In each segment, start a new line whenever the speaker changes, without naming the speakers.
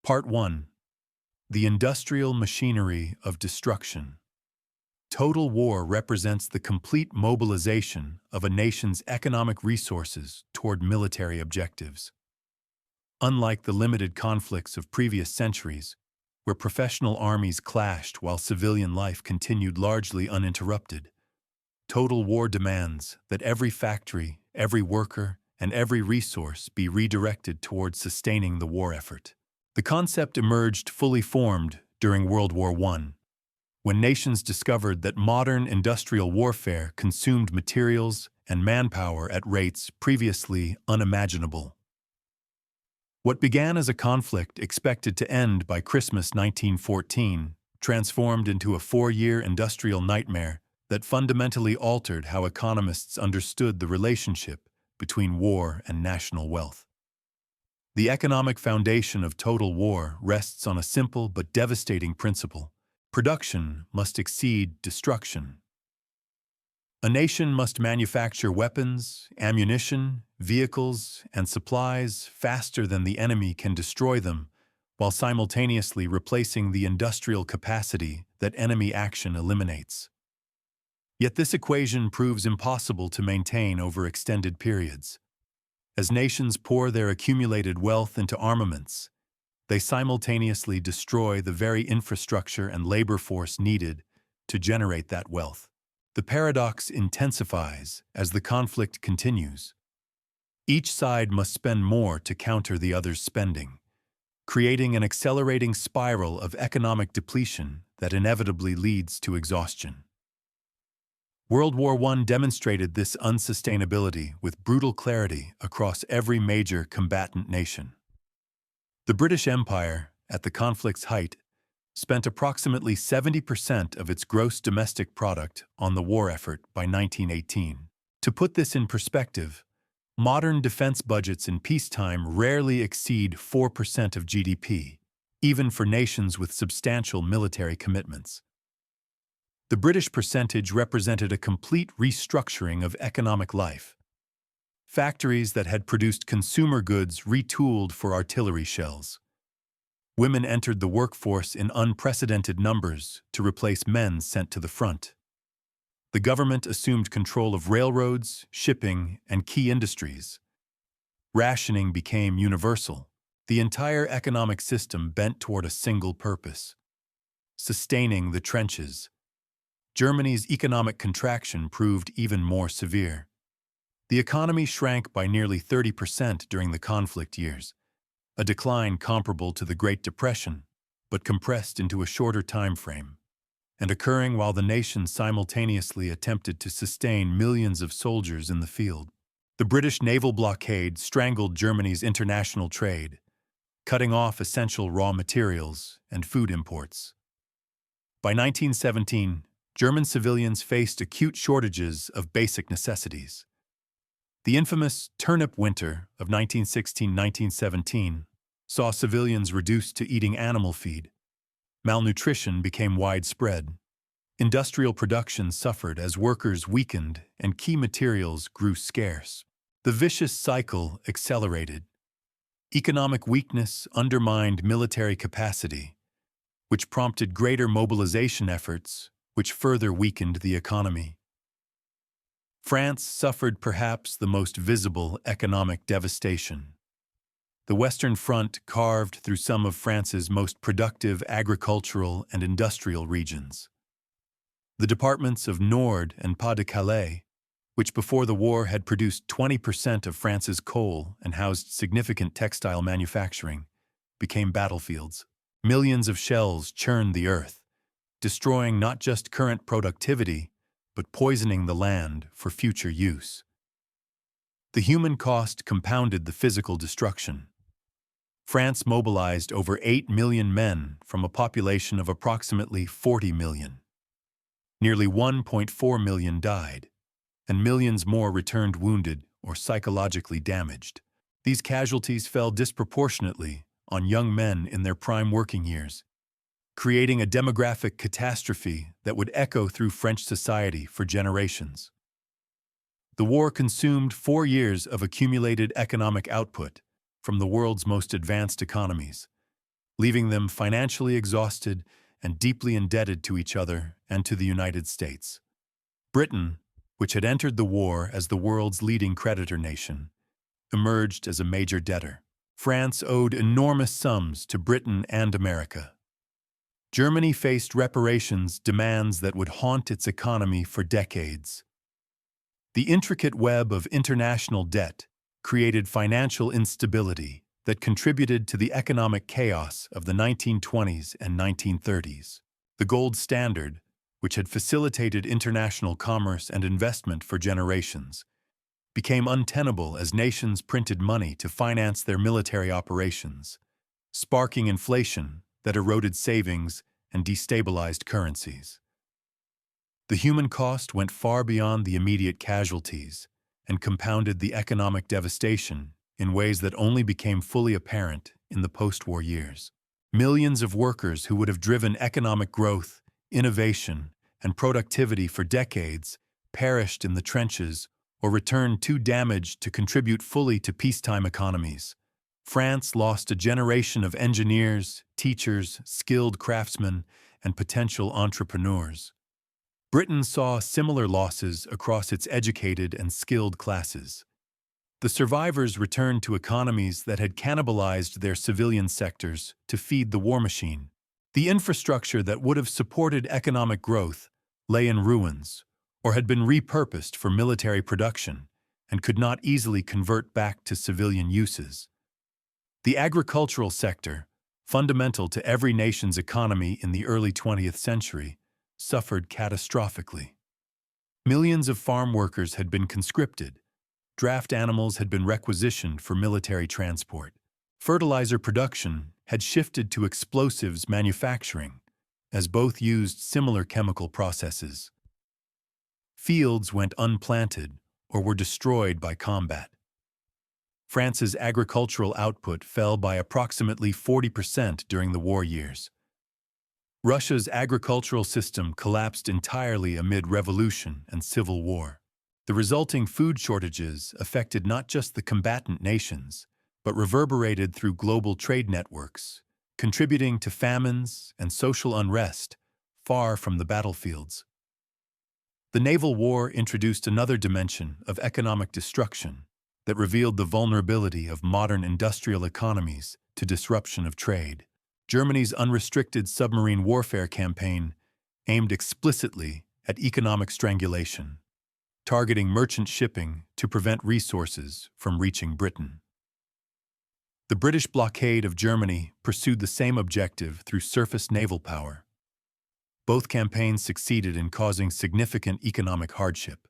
Part 1. The Industrial Machinery of Destruction. Total war represents the complete mobilization of a nation's economic resources toward military objectives. Unlike the limited conflicts of previous centuries, where professional armies clashed while civilian life continued largely uninterrupted, total war demands that every factory, every worker, and every resource be redirected towards sustaining the war effort. The concept emerged fully formed during World War I, when nations discovered that modern industrial warfare consumed materials and manpower at rates previously unimaginable. What began as a conflict expected to end by Christmas 1914 transformed into a 4-year industrial nightmare that fundamentally altered how economists understood the relationship between war and national wealth. The economic foundation of total war rests on a simple but devastating principle: production must exceed destruction. A nation must manufacture weapons, ammunition, vehicles, and supplies faster than the enemy can destroy them, while simultaneously replacing the industrial capacity that enemy action eliminates. Yet this equation proves impossible to maintain over extended periods. As nations pour their accumulated wealth into armaments, they simultaneously destroy the very infrastructure and labor force needed to generate that wealth. The paradox intensifies as the conflict continues. Each side must spend more to counter the other's spending, creating an accelerating spiral of economic depletion that inevitably leads to exhaustion. World War I demonstrated this unsustainability with brutal clarity across every major combatant nation. The British Empire, at the conflict's height, spent approximately 70% of its gross domestic product on the war effort by 1918. To put this in perspective, modern defense budgets in peacetime rarely exceed 4% of GDP, even for nations with substantial military commitments. The British percentage represented a complete restructuring of economic life. Factories that had produced consumer goods retooled for artillery shells. Women entered the workforce in unprecedented numbers to replace men sent to the front. The government assumed control of railroads, shipping, and key industries. Rationing became universal. The entire economic system bent toward a single purpose: sustaining the trenches. Germany's economic contraction proved even more severe. The economy shrank by nearly 30% during the conflict years, a decline comparable to the Great Depression, but compressed into a shorter time frame, and occurring while the nation simultaneously attempted to sustain millions of soldiers in the field. The British naval blockade strangled Germany's international trade, cutting off essential raw materials and food imports. By 1917, German civilians faced acute shortages of basic necessities. The infamous turnip winter of 1916-1917 saw civilians reduced to eating animal feed. Malnutrition became widespread. Industrial production suffered as workers weakened and key materials grew scarce. The vicious cycle accelerated. Economic weakness undermined military capacity, which prompted greater mobilization efforts, which further weakened the economy. France suffered perhaps the most visible economic devastation. The Western Front carved through some of France's most productive agricultural and industrial regions. The departments of Nord and Pas-de-Calais, which before the war had produced 20% of France's coal and housed significant textile manufacturing, became battlefields. Millions of shells churned the earth, destroying not just current productivity, but poisoning the land for future use. The human cost compounded the physical destruction. France mobilized over 8 million men from a population of approximately 40 million. Nearly 1.4 million died, and millions more returned wounded or psychologically damaged. These casualties fell disproportionately on young men in their prime working years, creating a demographic catastrophe that would echo through French society for generations. The war consumed 4 years of accumulated economic output from the world's most advanced economies, leaving them financially exhausted and deeply indebted to each other and to the United States. Britain, which had entered the war as the world's leading creditor nation, emerged as a major debtor. France owed enormous sums to Britain and America. Germany faced reparations demands that would haunt its economy for decades. The intricate web of international debt created financial instability that contributed to the economic chaos of the 1920s and 1930s. The gold standard, which had facilitated international commerce and investment for generations, became untenable as nations printed money to finance their military operations, sparking inflation that eroded savings and destabilized currencies. The human cost went far beyond the immediate casualties and compounded the economic devastation in ways that only became fully apparent in the post-war years. Millions of workers who would have driven economic growth, innovation, and productivity for decades perished in the trenches or returned too damaged to contribute fully to peacetime economies. France lost a generation of engineers, teachers, skilled craftsmen, and potential entrepreneurs. Britain saw similar losses across its educated and skilled classes. The survivors returned to economies that had cannibalized their civilian sectors to feed the war machine. The infrastructure that would have supported economic growth lay in ruins or had been repurposed for military production and could not easily convert back to civilian uses. The agricultural sector, fundamental to every nation's economy in the early 20th century, suffered catastrophically. Millions of farm workers had been conscripted. Draft animals had been requisitioned for military transport. Fertilizer production had shifted to explosives manufacturing, as both used similar chemical processes. Fields went unplanted or were destroyed by combat. France's agricultural output fell by approximately 40% during the war years. Russia's agricultural system collapsed entirely amid revolution and civil war. The resulting food shortages affected not just the combatant nations, but reverberated through global trade networks, contributing to famines and social unrest far from the battlefields. The naval war introduced another dimension of economic destruction that revealed the vulnerability of modern industrial economies to disruption of trade. Germany's unrestricted submarine warfare campaign aimed explicitly at economic strangulation, targeting merchant shipping to prevent resources from reaching Britain. The British blockade of Germany pursued the same objective through surface naval power. Both campaigns succeeded in causing significant economic hardship.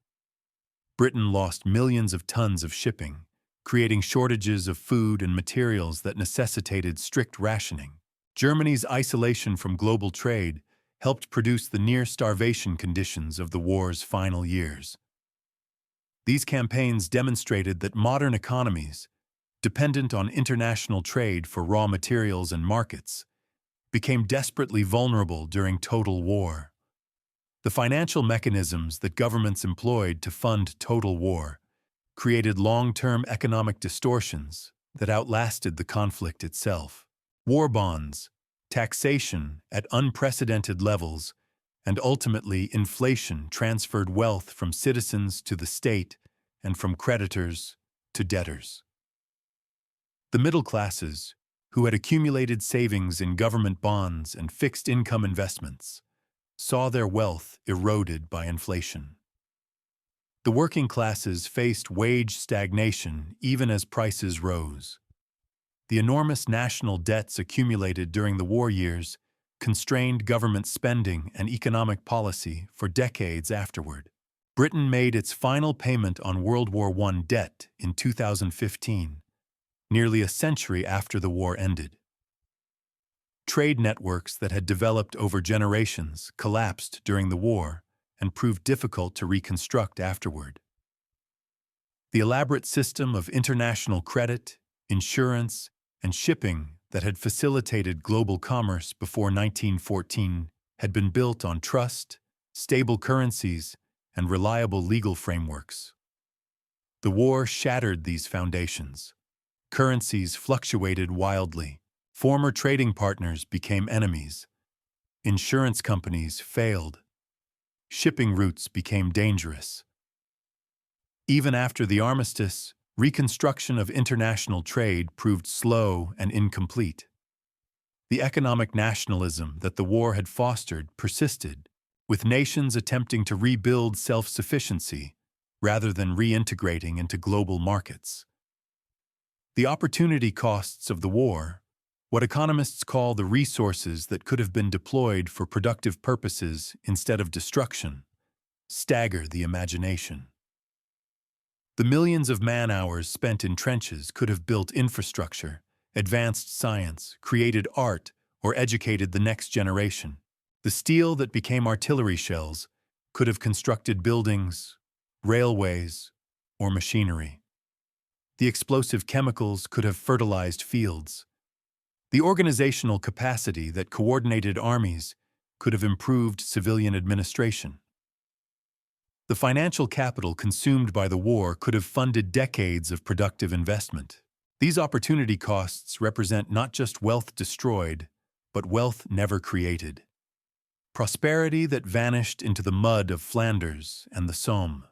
Britain lost millions of tons of shipping, creating shortages of food and materials that necessitated strict rationing. Germany's isolation from global trade helped produce the near-starvation conditions of the war's final years. These campaigns demonstrated that modern economies, dependent on international trade for raw materials and markets, became desperately vulnerable during total war. The financial mechanisms that governments employed to fund total war created long-term economic distortions that outlasted the conflict itself. War bonds, taxation at unprecedented levels, and ultimately inflation transferred wealth from citizens to the state and from creditors to debtors. The middle classes, who had accumulated savings in government bonds and fixed income investments, saw their wealth eroded by inflation. The working classes faced wage stagnation even as prices rose. The enormous national debts accumulated during the war years constrained government spending and economic policy for decades afterward. Britain made its final payment on World War I debt in 2015, nearly a century after the war ended. Trade networks that had developed over generations collapsed during the war and proved difficult to reconstruct afterward. The elaborate system of international credit, insurance, and shipping that had facilitated global commerce before 1914 had been built on trust, stable currencies, and reliable legal frameworks. The war shattered these foundations. Currencies fluctuated wildly. Former trading partners became enemies. Insurance companies failed. Shipping routes became dangerous. Even after the armistice, reconstruction of international trade proved slow and incomplete. The economic nationalism that the war had fostered persisted, with nations attempting to rebuild self-sufficiency rather than reintegrating into global markets. The opportunity costs of the war, what economists call the resources that could have been deployed for productive purposes instead of destruction, stagger the imagination. The millions of man-hours spent in trenches could have built infrastructure, advanced science, created art, or educated the next generation. The steel that became artillery shells could have constructed buildings, railways, or machinery. The explosive chemicals could have fertilized fields. The organizational capacity that coordinated armies could have improved civilian administration. The financial capital consumed by the war could have funded decades of productive investment. These opportunity costs represent not just wealth destroyed, but wealth never created. Prosperity that vanished into the mud of Flanders and the Somme.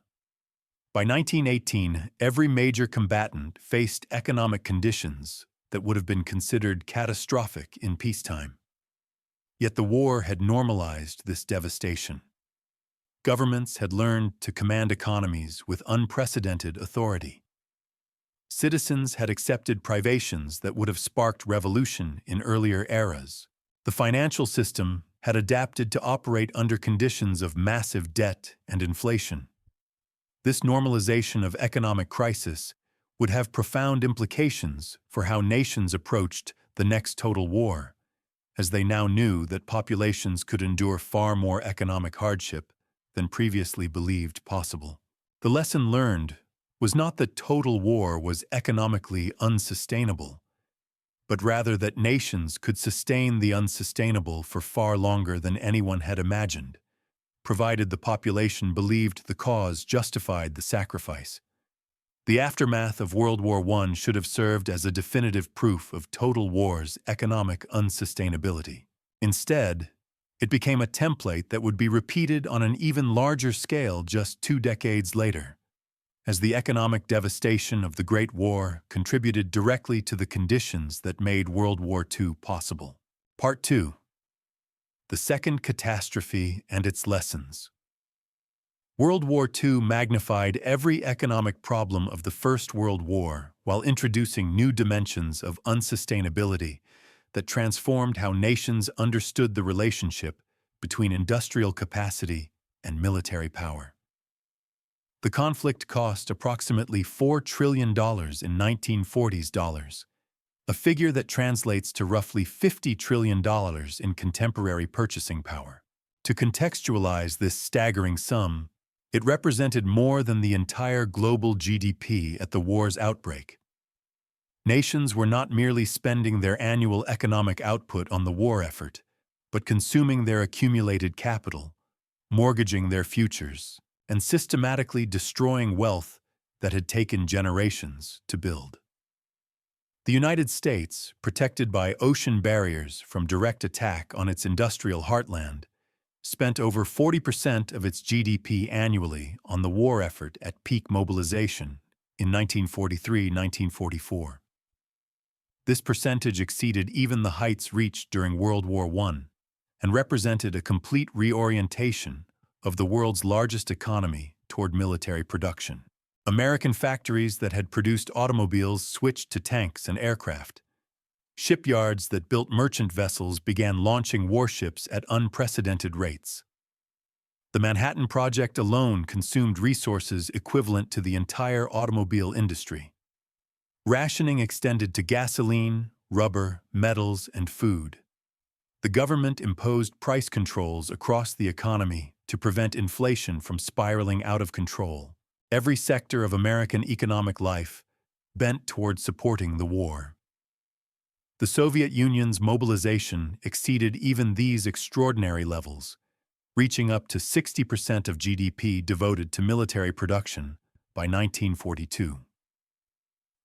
By 1918, every major combatant faced economic conditions that would have been considered catastrophic in peacetime. Yet the war had normalized this devastation. Governments had learned to command economies with unprecedented authority. Citizens had accepted privations that would have sparked revolution in earlier eras. The financial system had adapted to operate under conditions of massive debt and inflation. This normalization of economic crisis would have profound implications for how nations approached the next total war, as they now knew that populations could endure far more economic hardship than previously believed possible. The lesson learned was not that total war was economically unsustainable, but rather that nations could sustain the unsustainable for far longer than anyone had imagined, provided the population believed the cause justified the sacrifice. The aftermath of World War I should have served as a definitive proof of total war's economic unsustainability. Instead, it became a template that would be repeated on an even larger scale just 2 decades later, as the economic devastation of the Great War contributed directly to the conditions that made World War II possible. Part 2. The Second Catastrophe and Its Lessons. World War II magnified every economic problem of the First World War while introducing new dimensions of unsustainability that transformed how nations understood the relationship between industrial capacity and military power. The conflict cost approximately $4 trillion in 1940s dollars, a figure that translates to roughly $50 trillion in contemporary purchasing power. To contextualize this staggering sum, it represented more than the entire global GDP at the war's outbreak. Nations were not merely spending their annual economic output on the war effort, but consuming their accumulated capital, mortgaging their futures, and systematically destroying wealth that had taken generations to build. The United States, protected by ocean barriers from direct attack on its industrial heartland, spent over 40% of its GDP annually on the war effort at peak mobilization in 1943-1944. This percentage exceeded even the heights reached during World War I and represented a complete reorientation of the world's largest economy toward military production. American factories that had produced automobiles switched to tanks and aircraft. Shipyards that built merchant vessels began launching warships at unprecedented rates. The Manhattan Project alone consumed resources equivalent to the entire automobile industry. Rationing extended to gasoline, rubber, metals, and food. The government imposed price controls across the economy to prevent inflation from spiraling out of control. Every sector of American economic life bent toward supporting the war. The Soviet Union's mobilization exceeded even these extraordinary levels, reaching up to 60% of GDP devoted to military production by 1942.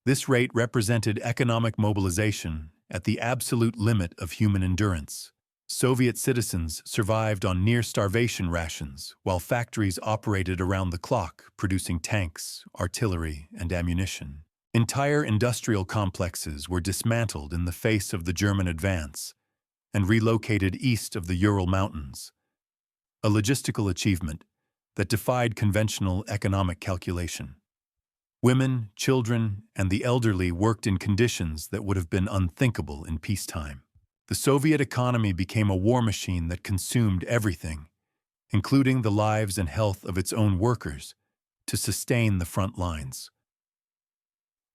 This rate represented economic mobilization at the absolute limit of human endurance. Soviet citizens survived on near-starvation rations, while factories operated around the clock, producing tanks, artillery, and ammunition. Entire industrial complexes were dismantled in the face of the German advance and relocated east of the Ural Mountains, a logistical achievement that defied conventional economic calculation. Women, children, and the elderly worked in conditions that would have been unthinkable in peacetime. The Soviet economy became a war machine that consumed everything, including the lives and health of its own workers, to sustain the front lines.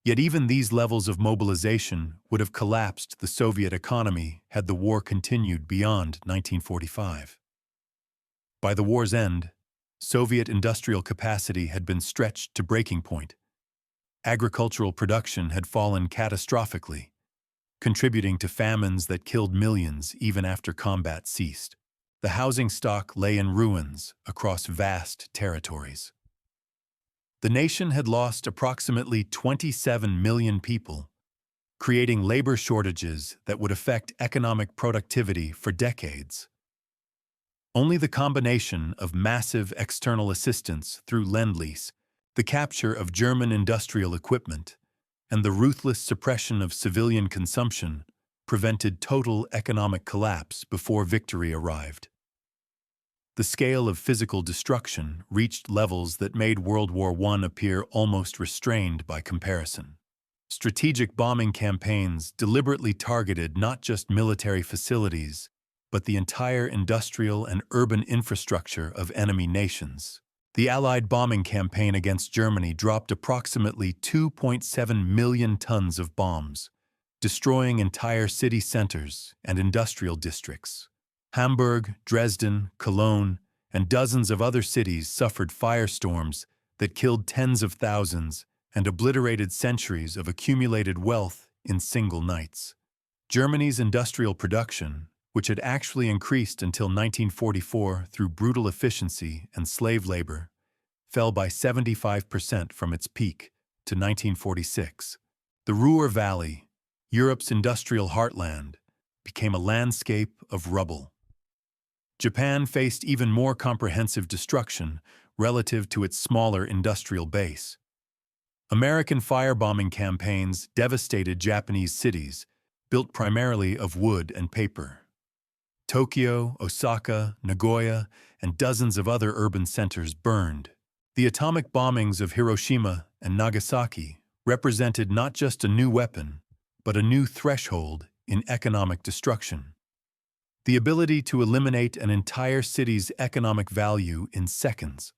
Yet even these levels of mobilization would have collapsed the Soviet economy had the war continued beyond 1945. By the war's end, Soviet industrial capacity had been stretched to breaking point. Agricultural production had fallen catastrophically, contributing to famines that killed millions even after combat ceased. The housing stock lay in ruins across vast territories. The nation had lost approximately 27 million people, creating labor shortages that would affect economic productivity for decades. Only the combination of massive external assistance through Lend-Lease, the capture of German industrial equipment, and the ruthless suppression of civilian consumption prevented total economic collapse before victory arrived. The scale of physical destruction reached levels that made World War I appear almost restrained by comparison. Strategic bombing campaigns deliberately targeted not just military facilities, but the entire industrial and urban infrastructure of enemy nations. The Allied bombing campaign against Germany dropped approximately 2.7 million tons of bombs, destroying entire city centers and industrial districts. Hamburg, Dresden, Cologne, and dozens of other cities suffered firestorms that killed tens of thousands and obliterated centuries of accumulated wealth in single nights. Germany's industrial production, which had actually increased until 1944 through brutal efficiency and slave labor, fell by 75% from its peak to 1946. The Ruhr Valley, Europe's industrial heartland, became a landscape of rubble. Japan faced even more comprehensive destruction relative to its smaller industrial base. American firebombing campaigns devastated Japanese cities, built primarily of wood and paper. Tokyo, Osaka, Nagoya, and dozens of other urban centers burned. The atomic bombings of Hiroshima and Nagasaki represented not just a new weapon, but a new threshold in economic destruction. The ability to eliminate an entire city's economic value in seconds.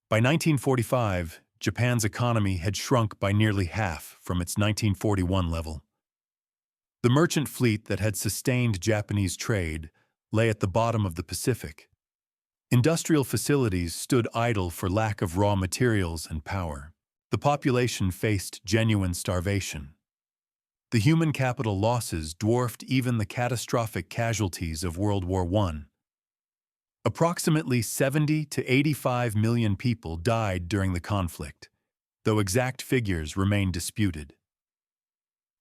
By 1945, Japan's economy had shrunk by nearly half from its 1941 level. The merchant fleet that had sustained Japanese trade lay at the bottom of the Pacific. Industrial facilities stood idle for lack of raw materials and power. The population faced genuine starvation. The human capital losses dwarfed even the catastrophic casualties of World War I. Approximately 70 to 85 million people died during the conflict, though exact figures remain disputed.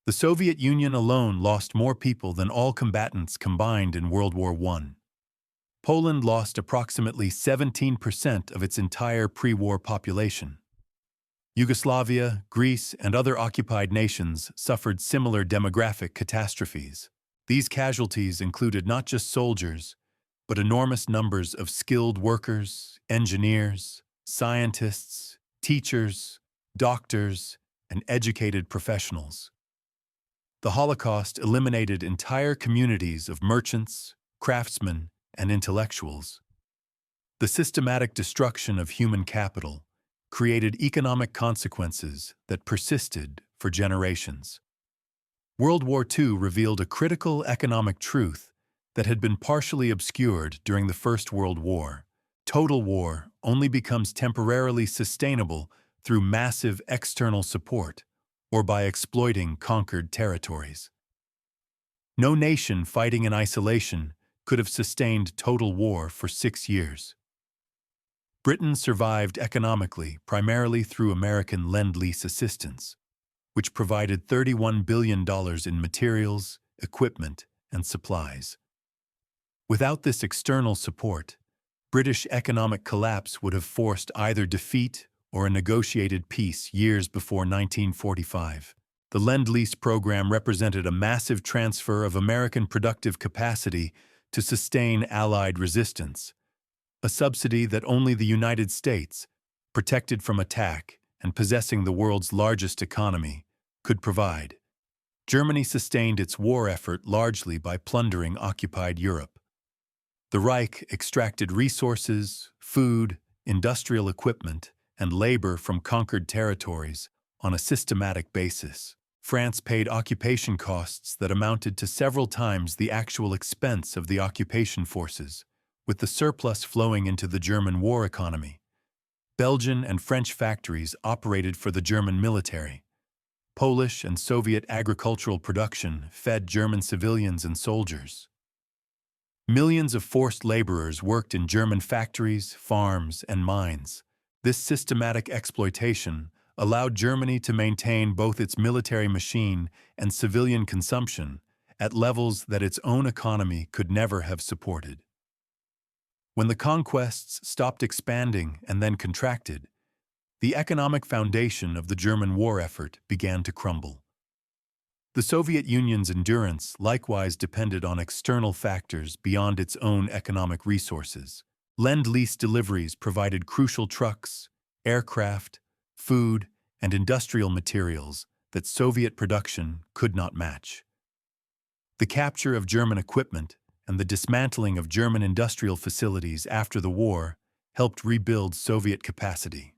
The Soviet Union alone lost more people than all combatants combined in World War I. Poland lost approximately 17% of its entire pre-war population. Yugoslavia, Greece, and other occupied nations suffered similar demographic catastrophes. These casualties included not just soldiers, but enormous numbers of skilled workers, engineers, scientists, teachers, doctors, and educated professionals. The Holocaust eliminated entire communities of merchants, craftsmen, and intellectuals. The systematic destruction of human capital created economic consequences that persisted for generations. World War II revealed a critical economic truth that had been partially obscured during the First World War. Total war only becomes temporarily sustainable through massive external support or by exploiting conquered territories. No nation fighting in isolation could have sustained total war for 6 years. Britain survived economically primarily through American Lend-Lease assistance. which provided $31 billion in materials, equipment, and supplies. Without this external support, British economic collapse would have forced either defeat or a negotiated peace years before 1945. The Lend-Lease program represented a massive transfer of American productive capacity to sustain Allied resistance, a subsidy that only the United States, protected from attack and possessing the world's largest economy, could provide. Germany sustained its war effort largely by plundering occupied Europe. The Reich extracted resources, food, industrial equipment, and labor from conquered territories on a systematic basis. France paid occupation costs that amounted to several times the actual expense of the occupation forces, with the surplus flowing into the German war economy. Belgian and French factories operated for the German military. Polish and Soviet agricultural production fed German civilians and soldiers. Millions of forced laborers worked in German factories, farms, and mines. This systematic exploitation allowed Germany to maintain both its military machine and civilian consumption at levels that its own economy could never have supported. When the conquests stopped expanding and then contracted, the economic foundation of the German war effort began to crumble. The Soviet Union's endurance likewise depended on external factors beyond its own economic resources. Lend-Lease deliveries provided crucial trucks, aircraft, food, and industrial materials that Soviet production could not match. The capture of German equipment and the dismantling of German industrial facilities after the war helped rebuild Soviet capacity.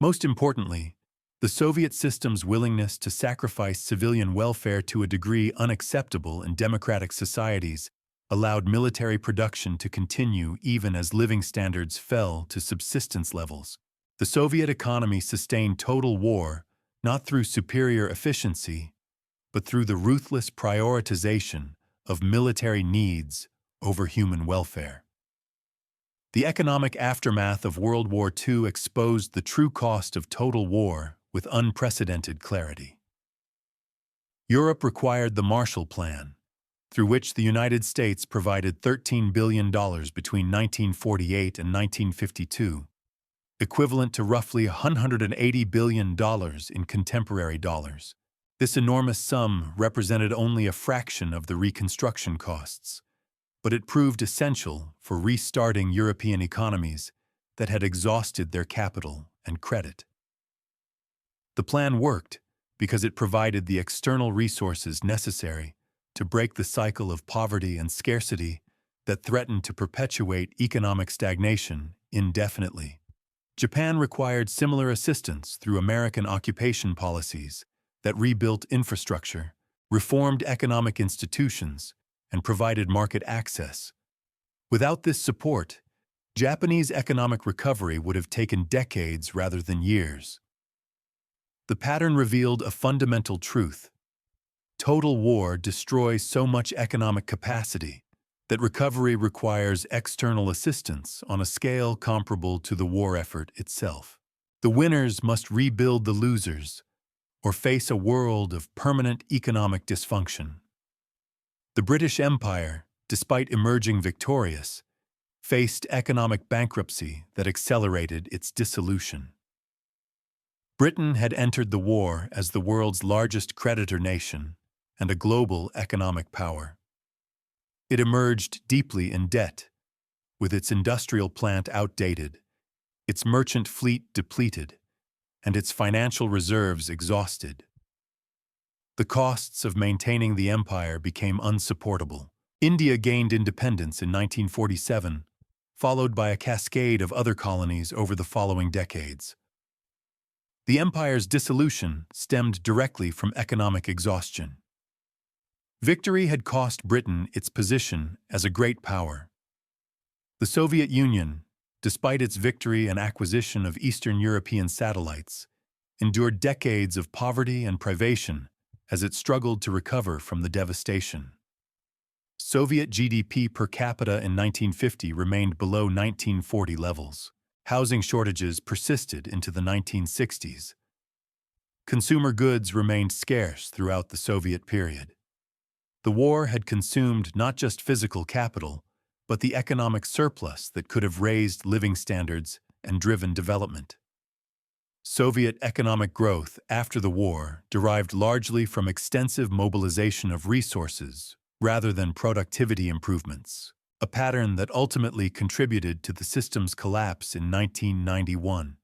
Most importantly, the Soviet system's willingness to sacrifice civilian welfare to a degree unacceptable in democratic societies allowed military production to continue even as living standards fell to subsistence levels. The Soviet economy sustained total war not through superior efficiency, but through the ruthless prioritization of military needs over human welfare. The economic aftermath of World War II exposed the true cost of total war with unprecedented clarity. Europe required the Marshall Plan, through which the United States provided $13 billion between 1948 and 1952, equivalent to roughly $180 billion in contemporary dollars. This enormous sum represented only a fraction of the reconstruction costs, but it proved essential for restarting European economies that had exhausted their capital and credit. The plan worked because it provided the external resources necessary to break the cycle of poverty and scarcity that threatened to perpetuate economic stagnation indefinitely. Japan required similar assistance through American occupation policies that rebuilt infrastructure, reformed economic institutions, and provided market access. Without this support, Japanese economic recovery would have taken decades rather than years. The pattern revealed a fundamental truth. Total war destroys so much economic capacity that recovery requires external assistance on a scale comparable to the war effort itself. The winners must rebuild the losers or face a world of permanent economic dysfunction. The British Empire, despite emerging victorious, faced economic bankruptcy that accelerated its dissolution. Britain had entered the war as the world's largest creditor nation and a global economic power. It emerged deeply in debt, with its industrial plant outdated, its merchant fleet depleted, and its financial reserves exhausted. The costs of maintaining the empire became unsupportable. India gained independence in 1947, followed by a cascade of other colonies over the following decades. The empire's dissolution stemmed directly from economic exhaustion. Victory had cost Britain its position as a great power. The Soviet Union, despite its victory and acquisition of Eastern European satellites, endured decades of poverty and privation as it struggled to recover from the devastation. Soviet GDP per capita in 1950 remained below 1940 levels. Housing shortages persisted into the 1960s. Consumer goods remained scarce throughout the Soviet period. The war had consumed not just physical capital, but the economic surplus that could have raised living standards and driven development. Soviet economic growth after the war derived largely from extensive mobilization of resources rather than productivity improvements, a pattern that ultimately contributed to the system's collapse in 1991.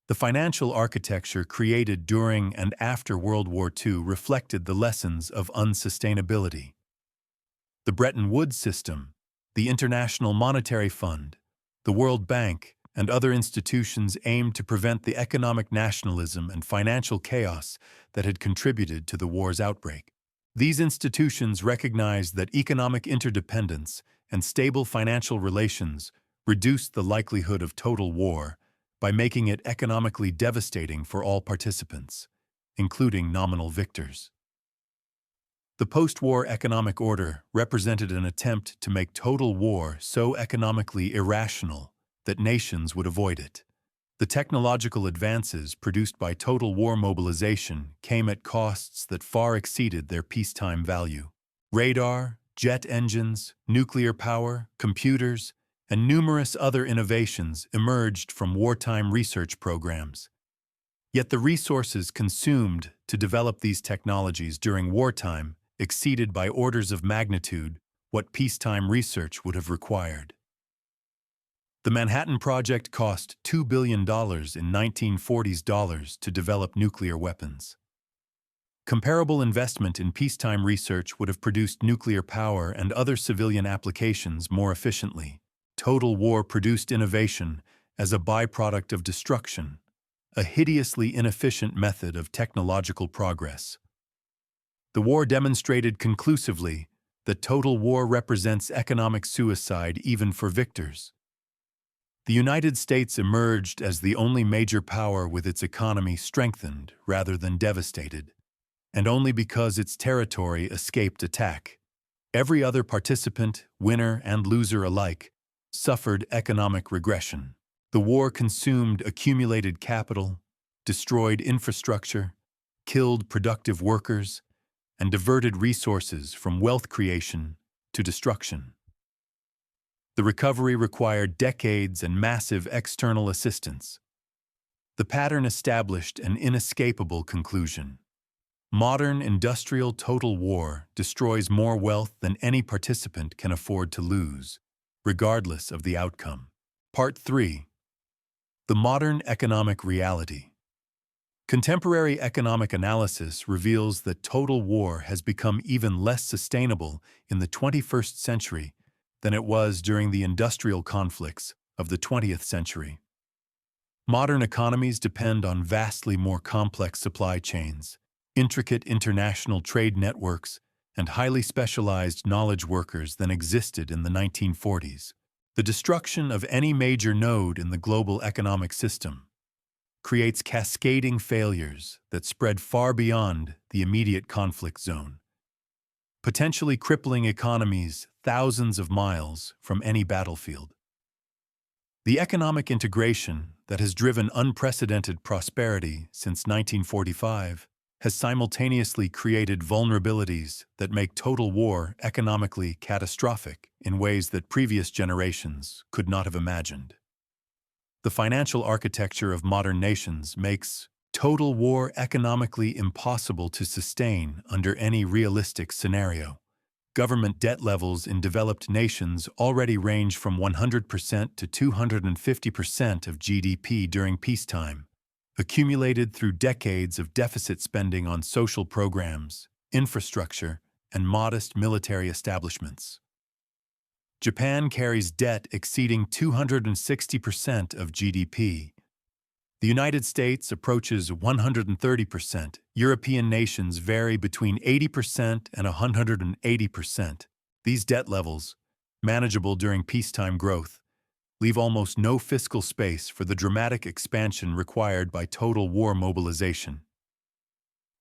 The financial architecture created during and after World War II reflected the lessons of unsustainability. The Bretton Woods system, the International Monetary Fund, the World Bank, and other institutions aimed to prevent the economic nationalism and financial chaos that had contributed to the war's outbreak. These institutions recognized that economic interdependence and stable financial relations reduced the likelihood of total war by making it economically devastating for all participants, including nominal victors. The post-war economic order represented an attempt to make total war so economically irrational that nations would avoid it. The technological advances produced by total war mobilization came at costs that far exceeded their peacetime value. Radar, jet engines, nuclear power, computers, and numerous other innovations emerged from wartime research programs. Yet the resources consumed to develop these technologies during wartime exceeded by orders of magnitude what peacetime research would have required. The Manhattan Project cost $2 billion in 1940s dollars to develop nuclear weapons. Comparable investment in peacetime research would have produced nuclear power and other civilian applications more efficiently. Total war produced innovation as a byproduct of destruction, a hideously inefficient method of technological progress. The war demonstrated conclusively that total war represents economic suicide even for victors. The United States emerged as the only major power with its economy strengthened rather than devastated, and only because its territory escaped attack. Every other participant, winner and loser alike, suffered economic regression. The war consumed accumulated capital, destroyed infrastructure, killed productive workers, and diverted resources from wealth creation to destruction. The recovery required decades and massive external assistance. The pattern established an inescapable conclusion. Modern industrial total war destroys more wealth than any participant can afford to lose, regardless of the outcome. Part 3. The modern economic reality. Contemporary economic analysis reveals that total war has become even less sustainable in the 21st century than it was during the industrial conflicts of the 20th century. Modern economies depend on vastly more complex supply chains, intricate international trade networks, and highly specialized knowledge workers than existed in the 1940s. The destruction of any major node in the global economic system creates cascading failures that spread far beyond the immediate conflict zone, potentially crippling economies thousands of miles from any battlefield. The economic integration that has driven unprecedented prosperity since 1945 has simultaneously created vulnerabilities that make total war economically catastrophic in ways that previous generations could not have imagined. The financial architecture of modern nations makes total war economically impossible to sustain under any realistic scenario. Government debt levels in developed nations already range from 100% to 250% of GDP during peacetime, accumulated through decades of deficit spending on social programs, infrastructure, and modest military establishments. Japan carries debt exceeding 260% of GDP. The United States approaches 130%. European nations vary between 80% and 180%. These debt levels, manageable during peacetime growth, leave almost no fiscal space for the dramatic expansion required by total war mobilization.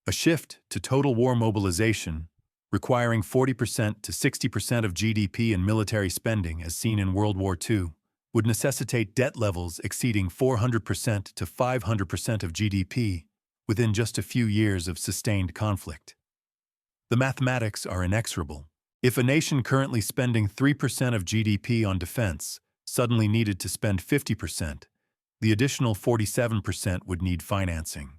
A shift to total war mobilization, requiring 40% to 60% of GDP in military spending as seen in World War II, would necessitate debt levels exceeding 400% to 500% of GDP, within just a few years of sustained conflict. The mathematics are inexorable. If a nation currently spending 3% of GDP on defense suddenly needed to spend 50%, the additional 47% would need financing.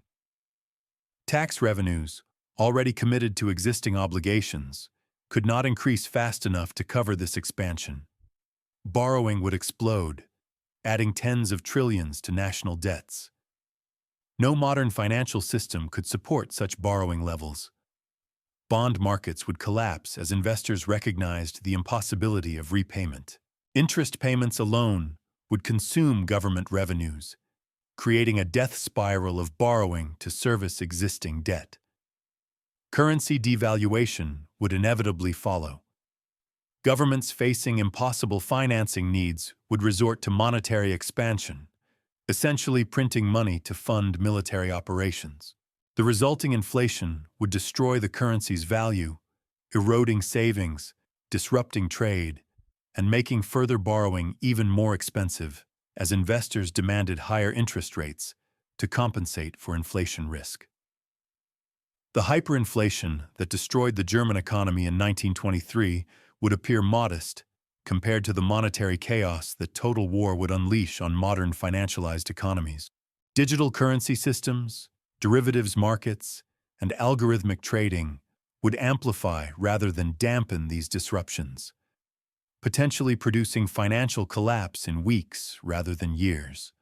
Tax revenues, already committed to existing obligations, could not increase fast enough to cover this expansion. Borrowing would explode, adding tens of trillions to national debts. No modern financial system could support such borrowing levels. Bond markets would collapse as investors recognized the impossibility of repayment. Interest payments alone would consume government revenues, creating a death spiral of borrowing to service existing debt. Currency devaluation would inevitably follow. Governments facing impossible financing needs would resort to monetary expansion, essentially printing money to fund military operations. The resulting inflation would destroy the currency's value, eroding savings, disrupting trade, and making further borrowing even more expensive as investors demanded higher interest rates to compensate for inflation risk. The hyperinflation that destroyed the German economy in 1923 would appear modest compared to the monetary chaos that total war would unleash on modern financialized economies. Digital currency systems, derivatives markets, and algorithmic trading would amplify rather than dampen these disruptions, potentially producing financial collapse in weeks rather than years.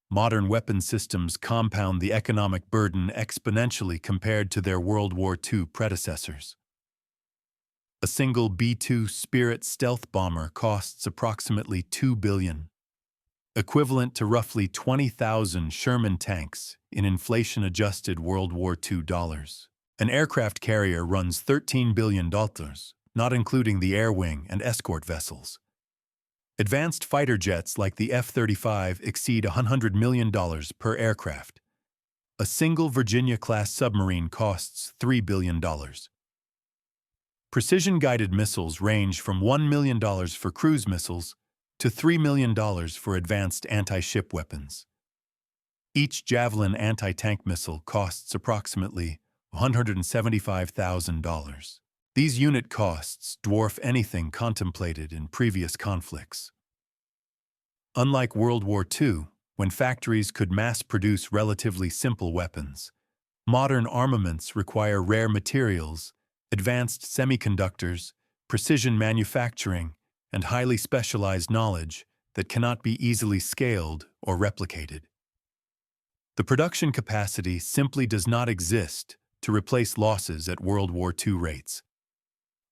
Modern weapon systems compound the economic burden exponentially compared to their World War II predecessors. A single B-2 Spirit stealth bomber costs approximately $2 billion, equivalent to roughly 20,000 Sherman tanks in inflation-adjusted World War II dollars. An aircraft carrier runs $13 billion, not including the air wing and escort vessels. Advanced fighter jets like the F-35 exceed $100 million per aircraft. A single Virginia-class submarine costs $3 billion. Precision-guided missiles range from $1 million for cruise missiles to $3 million for advanced anti-ship weapons. Each Javelin anti-tank missile costs approximately $175,000. These unit costs dwarf anything contemplated in previous conflicts. Unlike World War II, when factories could mass-produce relatively simple weapons, modern armaments require rare materials, advanced semiconductors, precision manufacturing, and highly specialized knowledge that cannot be easily scaled or replicated. The production capacity simply does not exist to replace losses at World War II rates.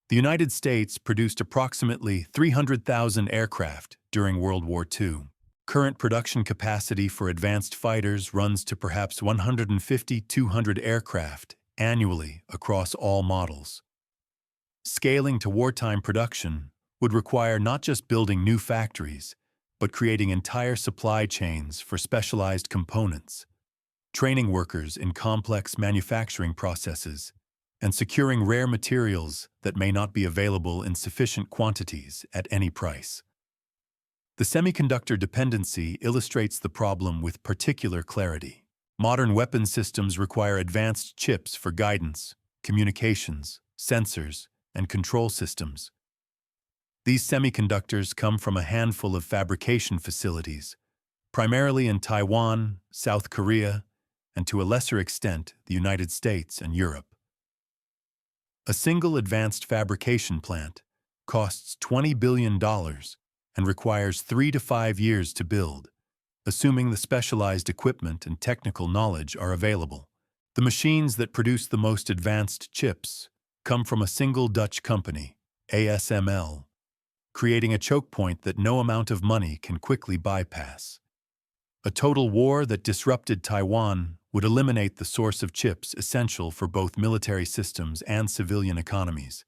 The United States produced approximately 300,000 aircraft during World War II. Current production capacity for advanced fighters runs to perhaps 150-200 aircraft annually across all models. Scaling to wartime production would require not just building new factories, but creating entire supply chains for specialized components, training workers in complex manufacturing processes, and securing rare materials that may not be available in sufficient quantities at any price. The semiconductor dependency illustrates the problem with particular clarity. Modern weapon systems require advanced chips for guidance, communications, sensors, and control systems. These semiconductors come from a handful of fabrication facilities, primarily in Taiwan, South Korea, and to a lesser extent, the United States and Europe. A single advanced fabrication plant costs $20 billion and requires 3 to 5 years to build, assuming the specialized equipment and technical knowledge are available. The machines that produce the most advanced chips come from a single Dutch company, ASML, creating a choke point that no amount of money can quickly bypass. A total war that disrupted Taiwan would eliminate the source of chips essential for both military systems and civilian economies,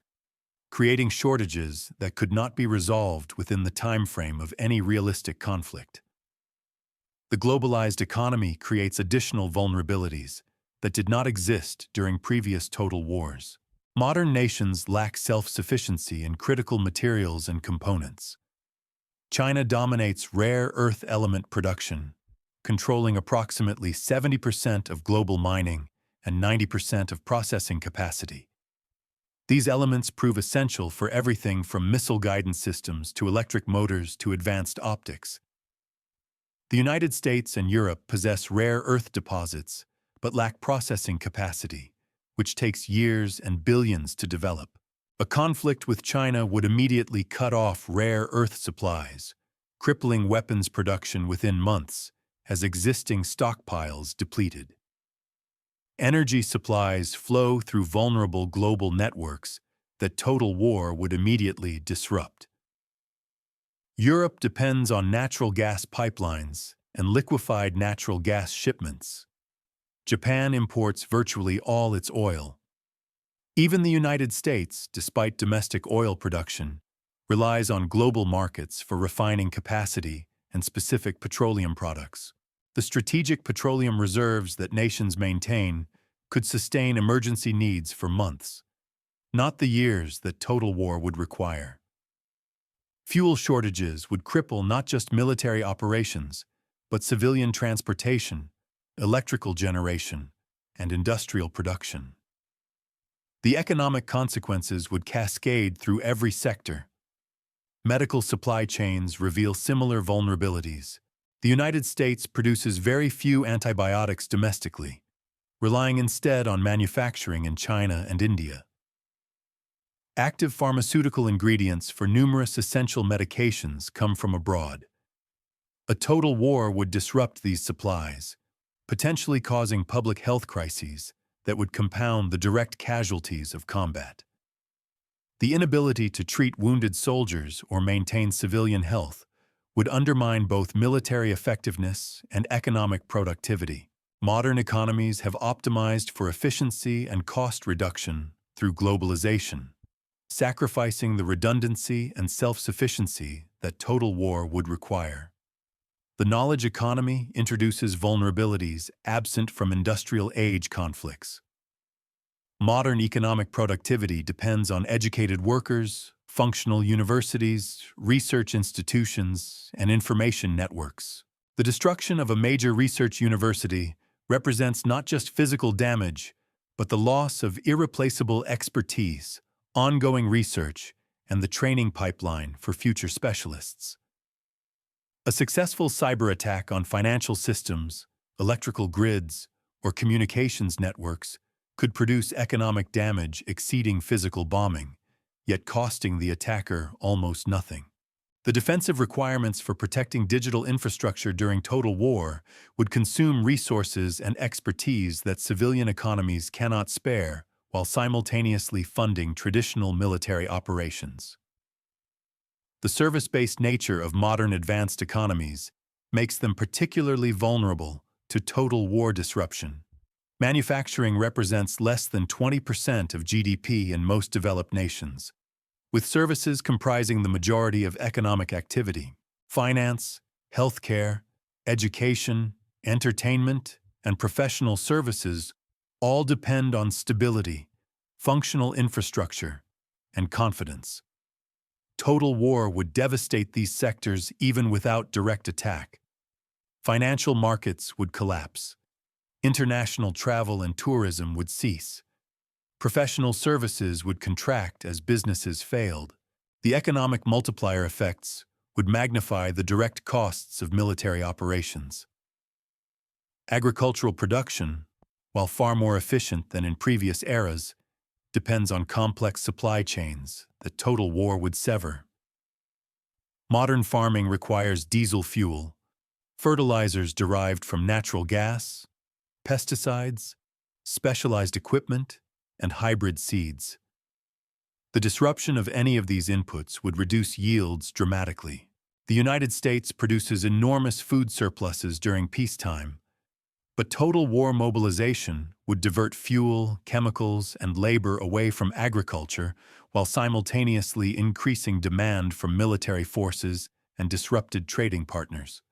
creating shortages that could not be resolved within the time frame of any realistic conflict. The globalized economy creates additional vulnerabilities that did not exist during previous total wars. Modern nations lack self-sufficiency in critical materials and components. China dominates rare earth element production, controlling approximately 70% of global mining and 90% of processing capacity. These elements prove essential for everything from missile guidance systems to electric motors to advanced optics. The United States and Europe possess rare earth deposits, but lack processing capacity, which takes years and billions to develop. A conflict with China would immediately cut off rare earth supplies, crippling weapons production within months as existing stockpiles depleted. Energy supplies flow through vulnerable global networks that total war would immediately disrupt. Europe depends on natural gas pipelines and liquefied natural gas shipments. Japan imports virtually all its oil. Even the United States, despite domestic oil production, relies on global markets for refining capacity and specific petroleum products. The strategic petroleum reserves that nations maintain could sustain emergency needs for months, not the years that total war would require. Fuel shortages would cripple not just military operations, but civilian transportation, electrical generation, and industrial production. The economic consequences would cascade through every sector. Medical supply chains reveal similar vulnerabilities. The United States produces very few antibiotics domestically, relying instead on manufacturing in China and India. Active pharmaceutical ingredients for numerous essential medications come from abroad. A total war would disrupt these supplies, potentially causing public health crises that would compound the direct casualties of combat. The inability to treat wounded soldiers or maintain civilian health would undermine both military effectiveness and economic productivity. Modern economies have optimized for efficiency and cost reduction through globalization, sacrificing the redundancy and self-sufficiency that total war would require. The knowledge economy introduces vulnerabilities absent from industrial age conflicts. Modern economic productivity depends on educated workers, functional universities, research institutions, and information networks. The destruction of a major research university represents not just physical damage, but the loss of irreplaceable expertise, ongoing research, and the training pipeline for future specialists. A successful cyber attack on financial systems, electrical grids, or communications networks could produce economic damage exceeding physical bombing, yet costing the attacker almost nothing. The defensive requirements for protecting digital infrastructure during total war would consume resources and expertise that civilian economies cannot spare, while simultaneously funding traditional military operations. The service-based nature of modern advanced economies makes them particularly vulnerable to total war disruption. Manufacturing represents less than 20% of GDP in most developed nations, with services comprising the majority of economic activity. Finance, healthcare, education, entertainment, and professional services all depend on stability, functional infrastructure, and confidence. Total war would devastate these sectors even without direct attack. Financial markets would collapse. International travel and tourism would cease. Professional services would contract as businesses failed. The economic multiplier effects would magnify the direct costs of military operations. Agricultural production, while far more efficient than in previous eras, depends on complex supply chains that total war would sever. Modern farming requires diesel fuel, fertilizers derived from natural gas, pesticides, specialized equipment, and hybrid seeds. The disruption of any of these inputs would reduce yields dramatically. The United States produces enormous food surpluses during peacetime, but total war mobilization would divert fuel, chemicals, and labor away from agriculture while simultaneously increasing demand from military forces and disrupted trading partners.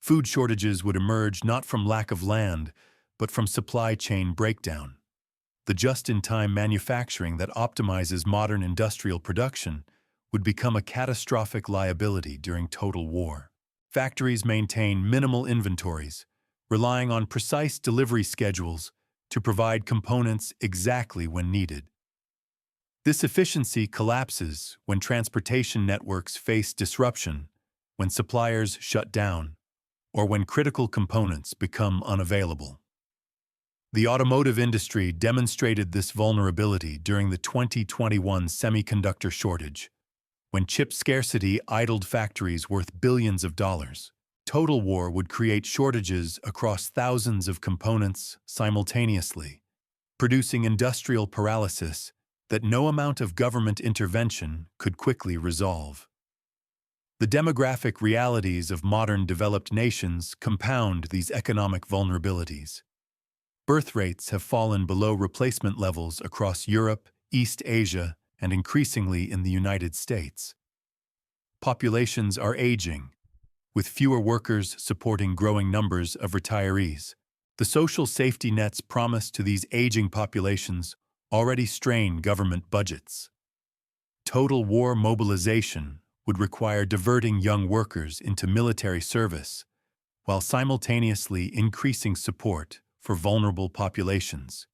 Food shortages would emerge not from lack of land, but from supply chain breakdown. The just-in-time manufacturing that optimizes modern industrial production would become a catastrophic liability during total war. factories maintain minimal inventories, relying on precise delivery schedules to provide components exactly when needed. This efficiency collapses when transportation networks face disruption, when suppliers shut down, or when critical components become unavailable. The automotive industry demonstrated this vulnerability during the 2021 semiconductor shortage, when chip scarcity idled factories worth billions of dollars. Total war would create shortages across thousands of components simultaneously, producing industrial paralysis that no amount of government intervention could quickly resolve. The demographic realities of modern developed nations compound these economic vulnerabilities. Birth rates have fallen below replacement levels across Europe, East Asia, and increasingly in the United States. Populations are aging, with fewer workers supporting growing numbers of retirees. The social safety nets promised to these aging populations already strain government budgets. Total war mobilization would require diverting young workers into military service, while simultaneously increasing support for vulnerable populations,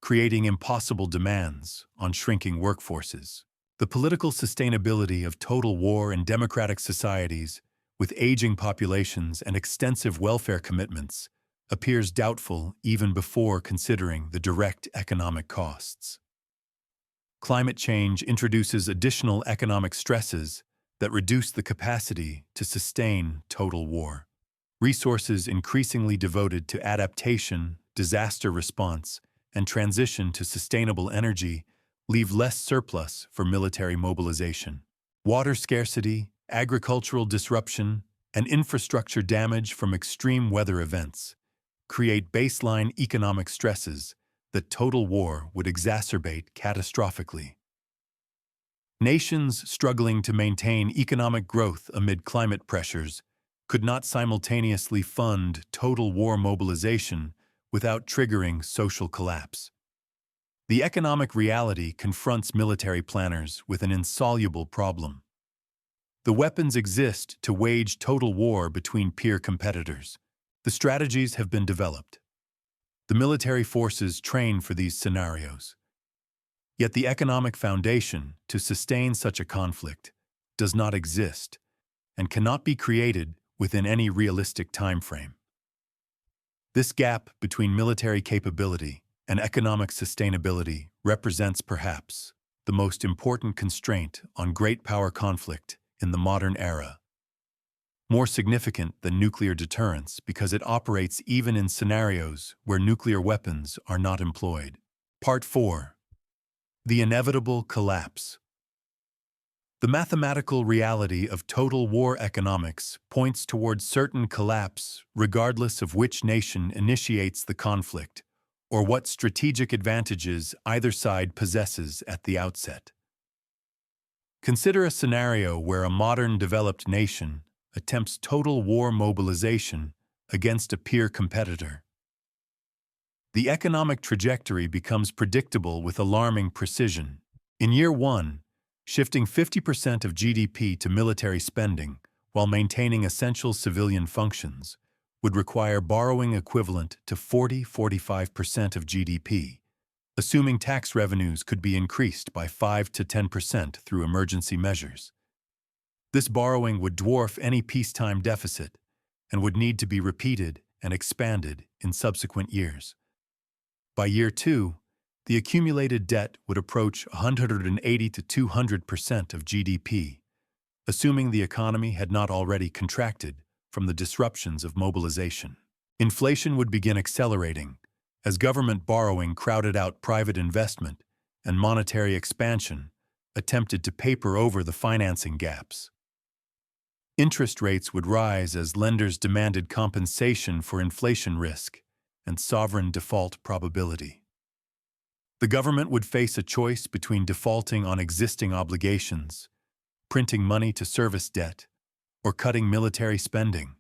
creating impossible demands on shrinking workforces. The political sustainability of total war in democratic societies, with aging populations and extensive welfare commitments, appears doubtful even before considering the direct economic costs. Climate change introduces additional economic stresses that reduce the capacity to sustain total war. Resources increasingly devoted to adaptation, disaster response, and transition to sustainable energy leave less surplus for military mobilization. Water scarcity, agricultural disruption, and infrastructure damage from extreme weather events create baseline economic stresses that total war would exacerbate catastrophically. Nations struggling to maintain economic growth amid climate pressures could not simultaneously fund total war mobilization without triggering social collapse. The economic reality confronts military planners with an insoluble problem. The weapons exist to wage total war between peer competitors. The strategies have been developed. The military forces train for these scenarios. Yet the economic foundation to sustain such a conflict does not exist and cannot be created within any realistic time frame. This gap between military capability and economic sustainability represents perhaps the most important constraint on great power conflict in the modern era. More significant than nuclear deterrence because it operates even in scenarios where nuclear weapons are not employed. Part 4. The inevitable collapse. The mathematical reality of total war economics points towards certain collapse regardless of which nation initiates the conflict or what strategic advantages either side possesses at the outset. Consider a scenario where a modern developed nation attempts total war mobilization against a peer competitor. The economic trajectory becomes predictable with alarming precision. In year one, shifting 50% of GDP to military spending while maintaining essential civilian functions would require borrowing equivalent to 40–45% of GDP, assuming tax revenues could be increased by 5 to 10% through emergency measures. This borrowing would dwarf any peacetime deficit and would need to be repeated and expanded in subsequent years. By year two, the accumulated debt would approach 180 to 200% of GDP, assuming the economy had not already contracted from the disruptions of mobilization. Inflation would begin accelerating as government borrowing crowded out private investment and monetary expansion attempted to paper over the financing gaps. Interest rates would rise as lenders demanded compensation for inflation risk and sovereign default probability. The government would face a choice between defaulting on existing obligations, printing money to service debt, or cutting military spending.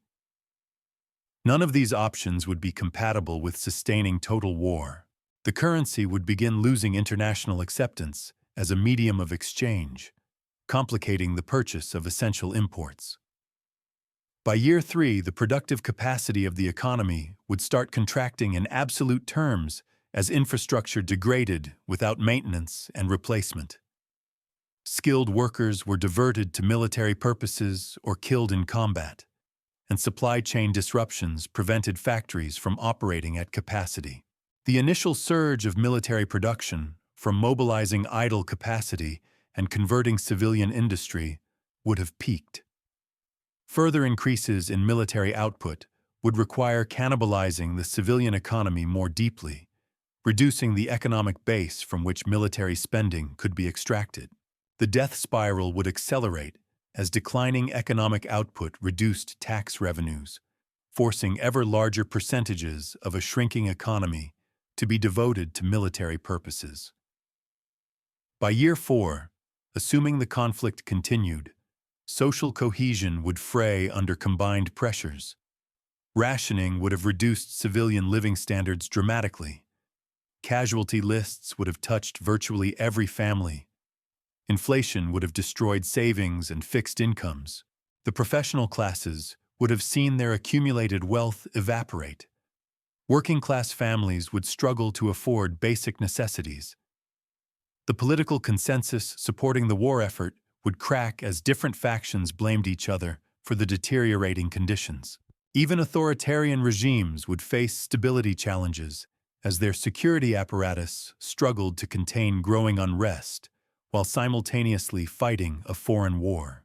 None of these options would be compatible with sustaining total war. The currency would begin losing international acceptance as a medium of exchange, complicating the purchase of essential imports. By year 3, the productive capacity of the economy would start contracting in absolute terms as infrastructure degraded without maintenance and replacement. Skilled workers were diverted to military purposes or killed in combat, and supply chain disruptions prevented factories from operating at capacity. The initial surge of military production, from mobilizing idle capacity and converting civilian industry, would have peaked. Further increases in military output would require cannibalizing the civilian economy more deeply, reducing the economic base from which military spending could be extracted. The death spiral would accelerate as declining economic output reduced tax revenues, forcing ever larger percentages of a shrinking economy to be devoted to military purposes. By year 4, assuming the conflict continued, social cohesion would fray under combined pressures. Rationing would have reduced civilian living standards dramatically. Casualty lists would have touched virtually every family. Inflation would have destroyed savings and fixed incomes. The professional classes would have seen their accumulated wealth evaporate. Working-class families would struggle to afford basic necessities. The political consensus supporting the war effort would crack as different factions blamed each other for the deteriorating conditions. Even authoritarian regimes would face stability challenges as their security apparatus struggled to contain growing unrest while simultaneously fighting a foreign war.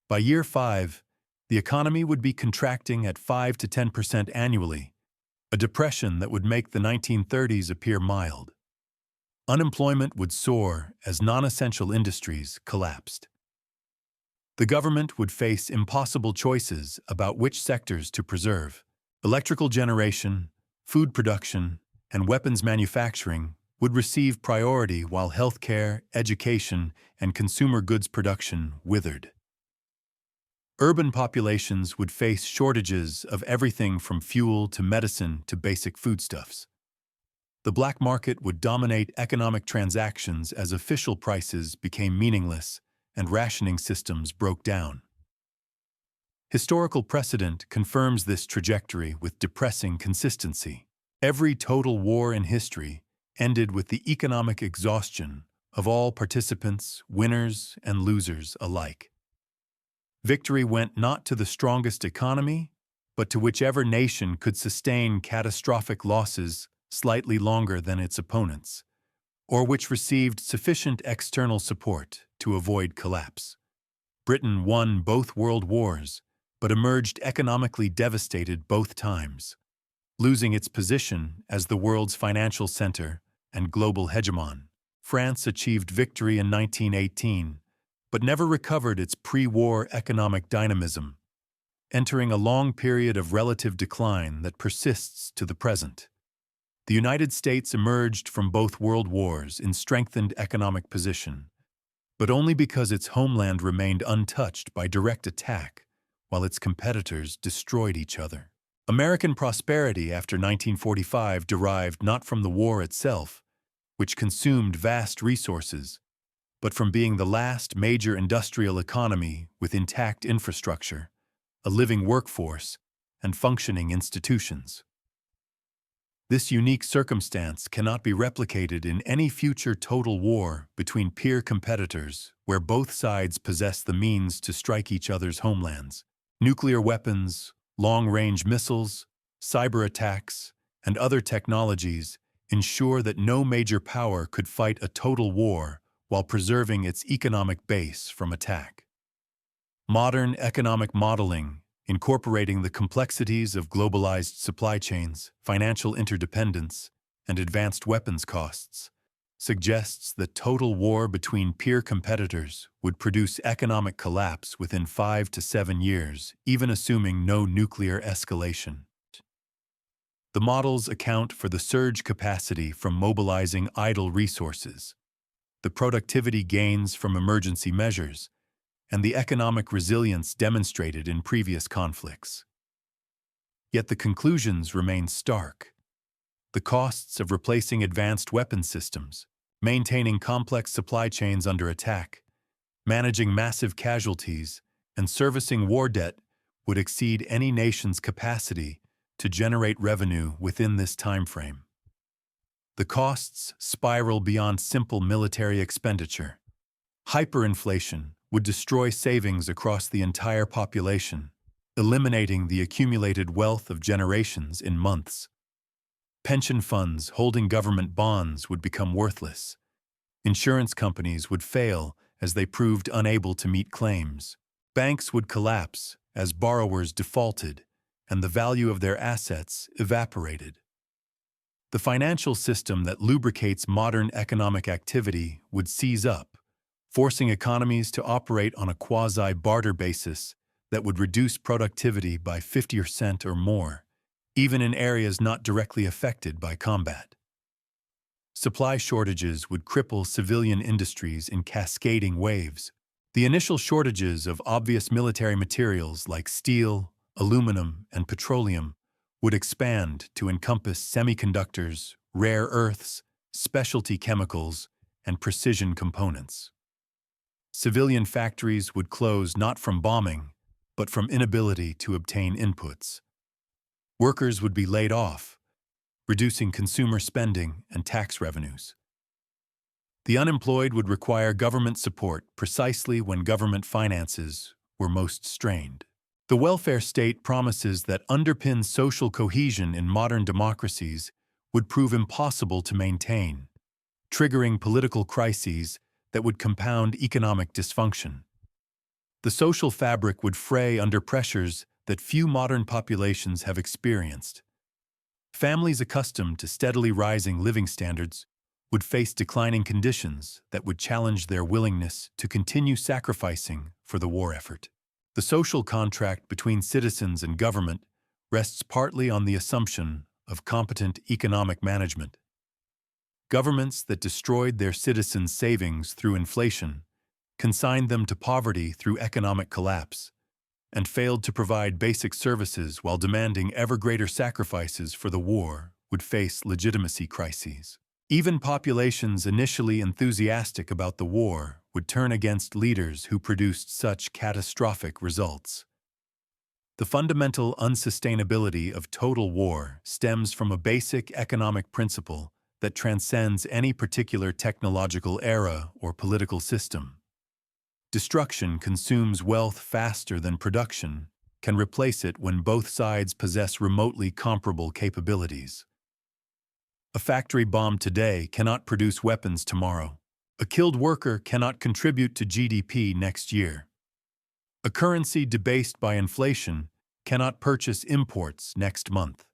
By year 5, the economy would be contracting at 5 to 10% annually, a depression that would make the 1930s appear mild. Unemployment would soar as non-essential industries collapsed. The government would face impossible choices about which sectors to preserve. Electrical generation, food production, and weapons manufacturing would receive priority while healthcare, education, and consumer goods production withered. Urban populations would face shortages of everything from fuel to medicine to basic foodstuffs. The black market would dominate economic transactions as official prices became meaningless and rationing systems broke down. Historical precedent confirms this trajectory with depressing consistency. Every total war in history ended with the economic exhaustion of all participants, winners and losers alike. Victory went not to the strongest economy, but to whichever nation could sustain catastrophic losses slightly longer than its opponents, or which received sufficient external support to avoid collapse. Britain won both world wars, but emerged economically devastated both times, losing its position as the world's financial center and global hegemon. France achieved victory in 1918, but never recovered its pre-war economic dynamism, entering a long period of relative decline that persists to the present. The United States emerged from both world wars in strengthened economic position, but only because its homeland remained untouched by direct attack, while its competitors destroyed each other. American prosperity after 1945 derived not from the war itself, which consumed vast resources, but from being the last major industrial economy with intact infrastructure, a living workforce, and functioning institutions. This unique circumstance cannot be replicated in any future total war between peer competitors where both sides possess the means to strike each other's homelands. Nuclear weapons, long-range missiles, cyber attacks, and other technologies ensure that no major power could fight a total war while preserving its economic base from attack. Modern economic modeling, incorporating the complexities of globalized supply chains, financial interdependence, and advanced weapons costs, suggests that total war between peer competitors would produce economic collapse within 5 to 7 years, even assuming no nuclear escalation. The models account for the surge capacity from mobilizing idle resources, the productivity gains from emergency measures, and the economic resilience demonstrated in previous conflicts. Yet the conclusions remain stark. The costs of replacing advanced weapons systems, maintaining complex supply chains under attack, managing massive casualties, and servicing war debt would exceed any nation's capacity to generate revenue within this time frame. The costs spiral beyond simple military expenditure. Hyperinflation would destroy savings across the entire population, eliminating the accumulated wealth of generations in months. Pension funds holding government bonds would become worthless. Insurance companies would fail as they proved unable to meet claims. Banks would collapse as borrowers defaulted and the value of their assets evaporated. The financial system that lubricates modern economic activity would seize up, forcing economies to operate on a quasi-barter basis that would reduce productivity by 50% or more, even in areas not directly affected by combat. Supply shortages would cripple civilian industries in cascading waves. The initial shortages of obvious military materials like steel, aluminum, and petroleum would expand to encompass semiconductors, rare earths, specialty chemicals, and precision components. Civilian factories would close not from bombing, but from inability to obtain inputs. Workers would be laid off, reducing consumer spending and tax revenues. The unemployed would require government support precisely when government finances were most strained. The welfare state promises that underpin social cohesion in modern democracies would prove impossible to maintain, triggering political crises that would compound economic dysfunction. The social fabric would fray under pressures that few modern populations have experienced. Families accustomed to steadily rising living standards would face declining conditions that would challenge their willingness to continue sacrificing for the war effort. The social contract between citizens and government rests partly on the assumption of competent economic management. Governments that destroyed their citizens' savings through inflation, consigned them to poverty through economic collapse, and failed to provide basic services while demanding ever greater sacrifices for the war would face legitimacy crises. Even populations initially enthusiastic about the war would turn against leaders who produced such catastrophic results. The fundamental unsustainability of total war stems from a basic economic principle that transcends any particular technological era or political system. Destruction consumes wealth faster than production can replace it when both sides possess remotely comparable capabilities. A factory bomb today cannot produce weapons tomorrow. A killed worker cannot contribute to GDP next year. A currency debased by inflation cannot purchase imports next month.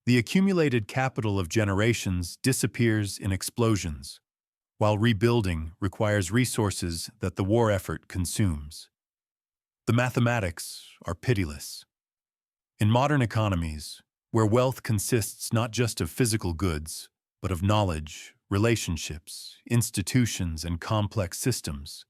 The accumulated capital of generations disappears in explosions, while rebuilding requires resources that the war effort consumes. The mathematics are pitiless. In modern economies, where wealth consists not just of physical goods, but of knowledge, relationships, institutions, and complex systems,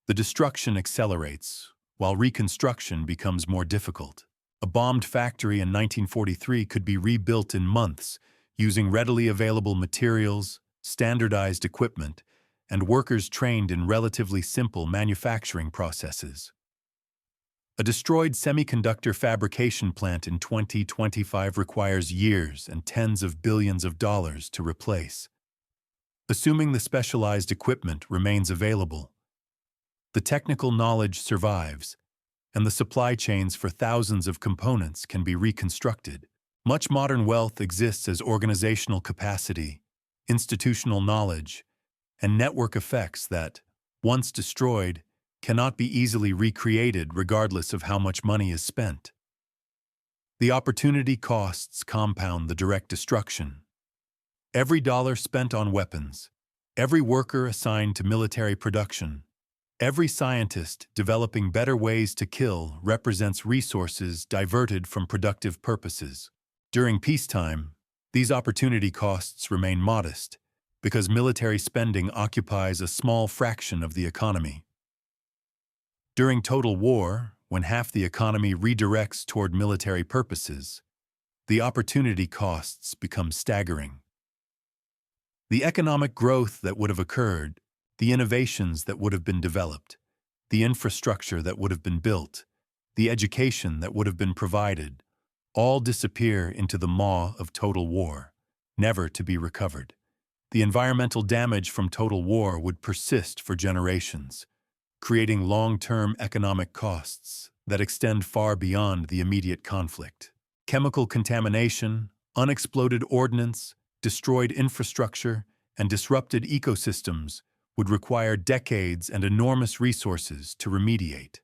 the destruction accelerates, while reconstruction becomes more difficult. A bombed factory in 1943 could be rebuilt in months using readily available materials, standardized equipment, and workers trained in relatively simple manufacturing processes. A destroyed semiconductor fabrication plant in 2025 requires years and tens of billions of dollars to replace. Assuming the specialized equipment remains available, the technical knowledge survives, and the supply chains for thousands of components can be reconstructed. Much modern wealth exists as organizational capacity, institutional knowledge, and network effects that, once destroyed, cannot be easily recreated regardless of how much money is spent. The opportunity costs compound the direct destruction. Every dollar spent on weapons, every worker assigned to military production, every scientist developing better ways to kill represents resources diverted from productive purposes. During peacetime, these opportunity costs remain modest because military spending occupies a small fraction of the economy. During total war, when half the economy redirects toward military purposes, the opportunity costs become staggering. The economic growth that would have occurred, the innovations that would have been developed, the infrastructure that would have been built, the education that would have been provided, all disappear into the maw of total war, never to be recovered. The environmental damage from total war would persist for generations, creating long-term economic costs that extend far beyond the immediate conflict. Chemical contamination, unexploded ordnance, destroyed infrastructure, and disrupted ecosystems would require decades and enormous resources to remediate.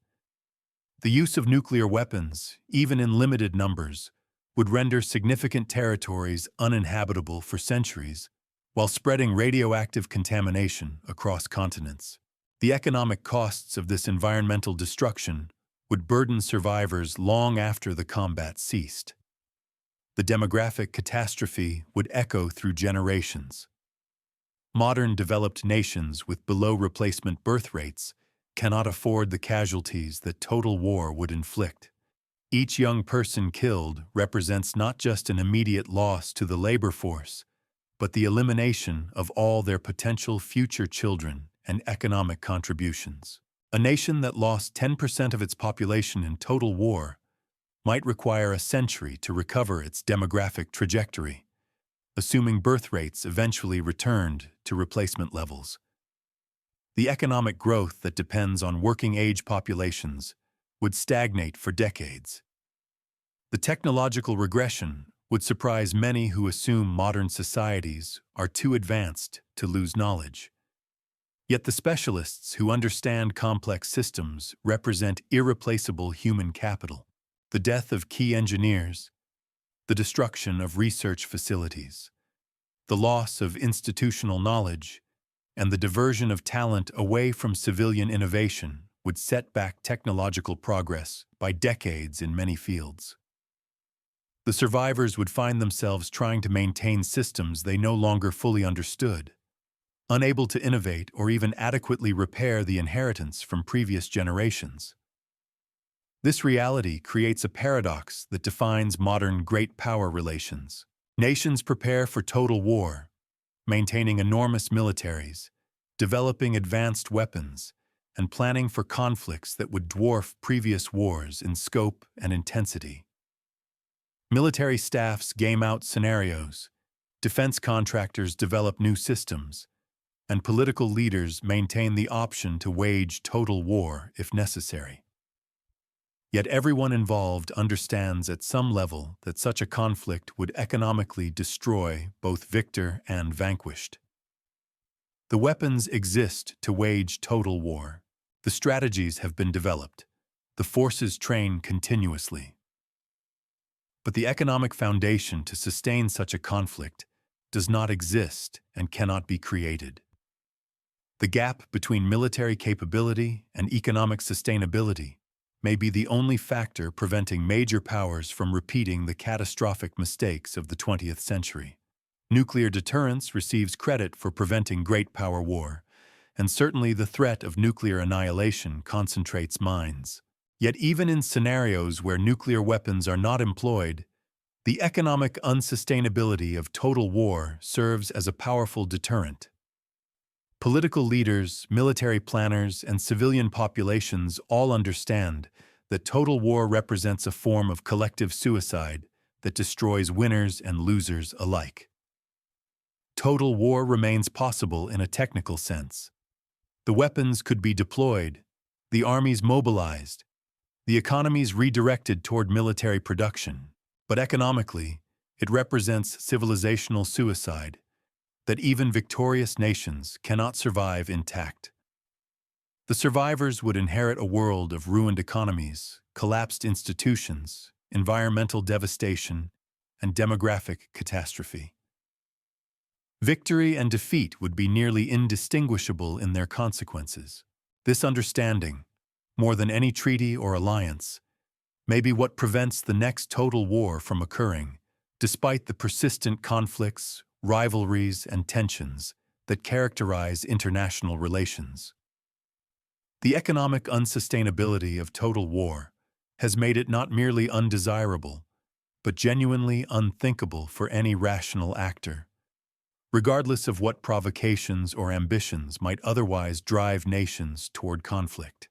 The use of nuclear weapons, even in limited numbers, would render significant territories uninhabitable for centuries, while spreading radioactive contamination across continents. The economic costs of this environmental destruction would burden survivors long after the combat ceased. The demographic catastrophe would echo through generations. Modern developed nations with below-replacement birth rates cannot afford the casualties that total war would inflict. Each young person killed represents not just an immediate loss to the labor force, but the elimination of all their potential future children and economic contributions. A nation that lost 10% of its population in total war might require a century to recover its demographic trajectory, assuming birth rates eventually returned to replacement levels. The economic growth that depends on working-age populations would stagnate for decades. The technological regression would surprise many who assume modern societies are too advanced to lose knowledge. Yet the specialists who understand complex systems represent irreplaceable human capital. The death of key engineers, the destruction of research facilities, the loss of institutional knowledge, and the diversion of talent away from civilian innovation would set back technological progress by decades in many fields. The survivors would find themselves trying to maintain systems they no longer fully understood, unable to innovate or even adequately repair the inheritance from previous generations. This reality creates a paradox that defines modern great power relations. Nations prepare for total war, maintaining enormous militaries, developing advanced weapons, and planning for conflicts that would dwarf previous wars in scope and intensity. Military staffs game out scenarios, defense contractors develop new systems, and political leaders maintain the option to wage total war if necessary. Yet everyone involved understands at some level that such a conflict would economically destroy both victor and vanquished. The weapons exist to wage total war. The strategies have been developed. The forces train continuously. But the economic foundation to sustain such a conflict does not exist and cannot be created. The gap between military capability and economic sustainability may be the only factor preventing major powers from repeating the catastrophic mistakes of the 20th century. Nuclear deterrence receives credit for preventing great power war, and certainly the threat of nuclear annihilation concentrates minds. Yet even in scenarios where nuclear weapons are not employed, the economic unsustainability of total war serves as a powerful deterrent. Political leaders, military planners, and civilian populations all understand that total war represents a form of collective suicide that destroys winners and losers alike. Total war remains possible in a technical sense. The weapons could be deployed, the armies mobilized, the economies redirected toward military production, but economically, it represents civilizational suicide that even victorious nations cannot survive intact. The survivors would inherit a world of ruined economies, collapsed institutions, environmental devastation, and demographic catastrophe. Victory and defeat would be nearly indistinguishable in their consequences. This understanding, more than any treaty or alliance, may be what prevents the next total war from occurring, despite the persistent conflicts, rivalries, and tensions that characterize international relations. The economic unsustainability of total war has made it not merely undesirable, but genuinely unthinkable for any rational actor, regardless of what provocations or ambitions might otherwise drive nations toward conflict.